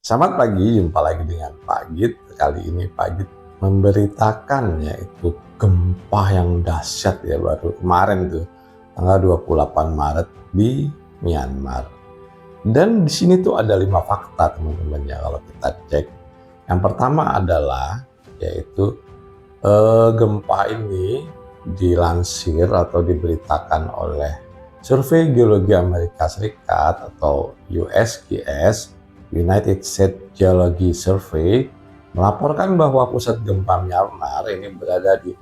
Selamat pagi, jumpa lagi dengan Pak Git. Kali ini Pak Git memberitakan yaitu gempa yang dahsyat ya baru kemarin tuh tanggal 28 Maret di Myanmar. Dan di sini tuh ada 5 fakta teman-teman ya kalau kita cek. Yang pertama adalah yaitu gempa ini dilansir atau diberitakan oleh Survei Geologi Amerika Serikat atau USGS, United States Geology Survey, melaporkan bahwa pusat gempa Myanmar ini berada di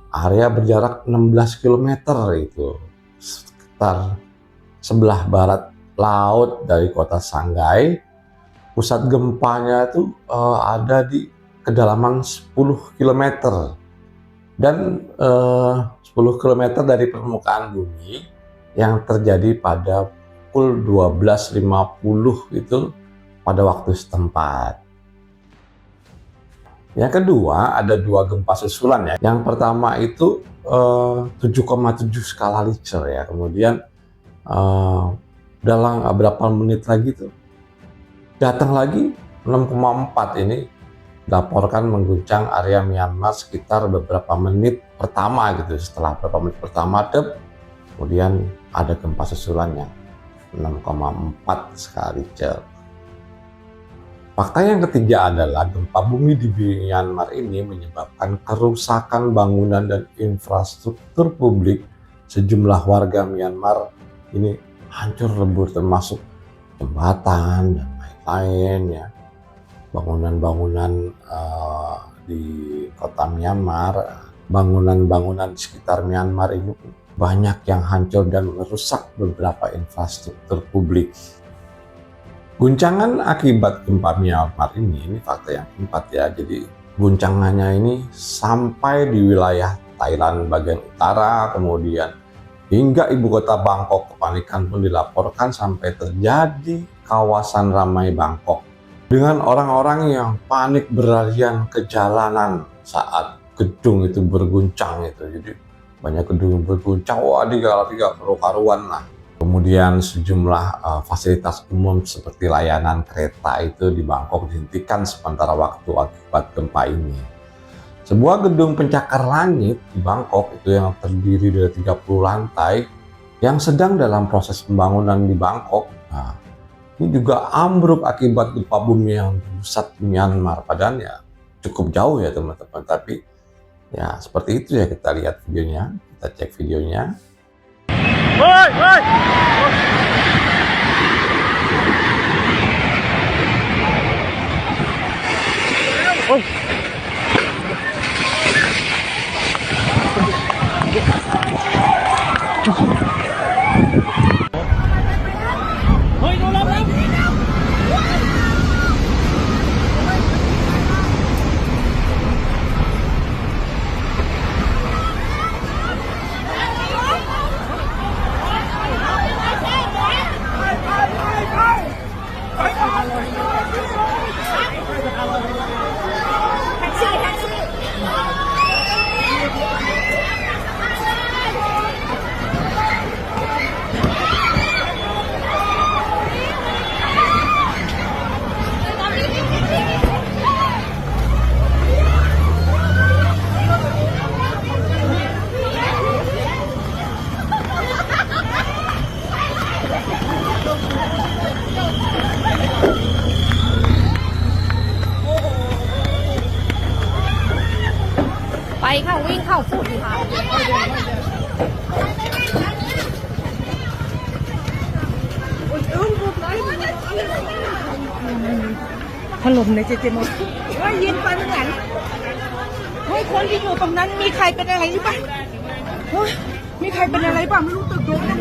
area berjarak 16 km itu sekitar sebelah barat laut dari kota Shanghai. Pusat gempanya itu ada di kedalaman 10 km dan 10 km dari permukaan bumi yang terjadi pada pukul 12.50 itu pada waktu setempat. Yang kedua, ada 2 gempa susulan ya. Yang pertama itu 7,7 skala Richter ya. Kemudian dalam beberapa menit lagi tuh datang lagi 6,4 ini dilaporkan mengguncang area Myanmar sekitar beberapa menit pertama gitu. Setelah beberapa menit pertama kemudian ada gempa susulannya 6,4 skala Richter. Fakta yang ketiga adalah gempa bumi di Myanmar ini menyebabkan kerusakan bangunan dan infrastruktur publik. Sejumlah warga Myanmar ini hancur lebur termasuk jembatan dan lain-lain ya. Bangunan-bangunan di kota Myanmar, bangunan-bangunan di sekitar Myanmar ini banyak yang hancur dan merusak beberapa infrastruktur publik. Guncangan akibat gempa Myanmar ini fakta yang keempat ya. Jadi guncangannya ini sampai di wilayah Thailand bagian utara, kemudian hingga ibu kota Bangkok. Kepanikan pun dilaporkan sampai terjadi kawasan ramai Bangkok dengan orang-orang yang panik berlarian ke jalanan saat gedung itu berguncang itu. Jadi banyak gedung berguncang, wah tiga karu-karuan lah. Kemudian sejumlah fasilitas umum seperti layanan kereta itu di Bangkok dihentikan sementara waktu akibat gempa ini. Sebuah gedung pencakar langit di Bangkok itu yang terdiri dari 30 lantai yang sedang dalam proses pembangunan di Bangkok. Nah, ini juga ambruk akibat gempa bumi yang berpusat di Myanmar. Padahal ya cukup jauh ya teman-teman. Tapi ya seperti itu ya, kita lihat videonya, kita cek videonya. Oi, oi. Oi. Oi, đâu lắm lắm. Bay วิ่งเข้าฝุ่นค่ะถล่มในเจเจมดว่ายินไปเหมือนกันเฮ้ยคนที่อยู่ตรงนั้นมีใครเป็นอะไรหรือเปล่าเฮ้ยมีใครเป็นอะไรบ้างไม่รู้ตึกโดนนะ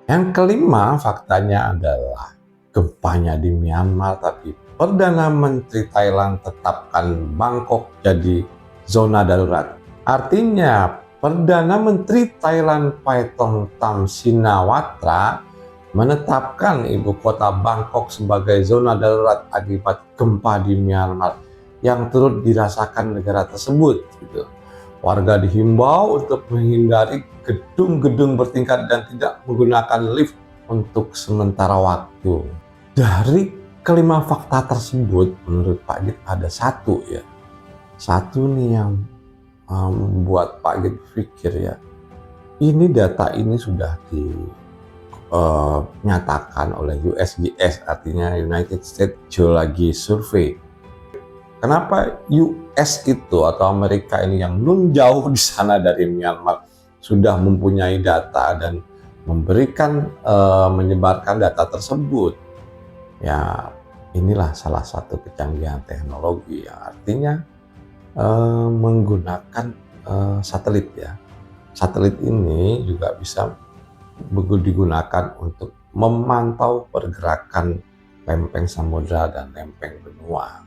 Yang kelima faktanya adalah gempanya di Myanmar, tapi Perdana Menteri Thailand tetapkan Bangkok jadi zona darurat. Artinya Perdana Menteri Thailand Paetongtarn Shinawatra menetapkan ibu kota Bangkok sebagai zona darurat akibat gempa di Myanmar yang turut dirasakan negara tersebut. Gitu. Warga dihimbau untuk menghindari gedung-gedung bertingkat dan tidak menggunakan lift untuk sementara waktu. Dari kelima fakta tersebut, menurut Pak Git ada satu ya. Satu nih yang membuat Pak Git berpikir ya, ini data ini sudah dinyatakan oleh USGS, artinya United States Geology Survey. Kenapa US itu atau Amerika ini yang belum jauh di sana dari Myanmar sudah mempunyai data dan memberikan menyebarkan data tersebut? Ya, inilah salah satu kecanggihan teknologi yang artinya menggunakan satelit ya. Satelit ini juga bisa digunakan untuk memantau pergerakan lempeng samudra dan lempeng benua.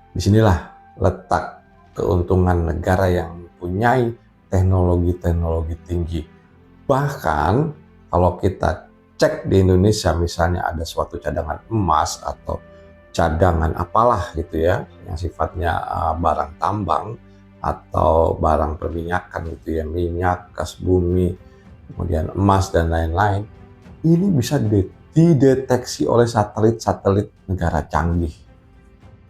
Disinilah letak keuntungan negara yang mempunyai teknologi-teknologi tinggi. Bahkan kalau kita cek di Indonesia misalnya ada suatu cadangan emas atau cadangan apalah gitu ya, yang sifatnya barang tambang atau barang perminyakan gitu ya, minyak, gas bumi, kemudian emas dan lain-lain, ini bisa dideteksi oleh satelit-satelit negara canggih.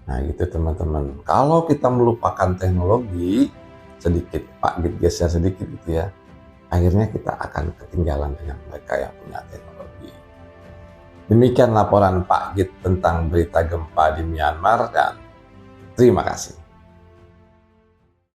Nah gitu teman-teman, kalau kita melupakan teknologi sedikit, Pak Git geser sedikit gitu ya, akhirnya kita akan ketinggalan dengan mereka yang punya teknologi. Demikian laporan Pak Git tentang berita gempa di Myanmar dan terima kasih.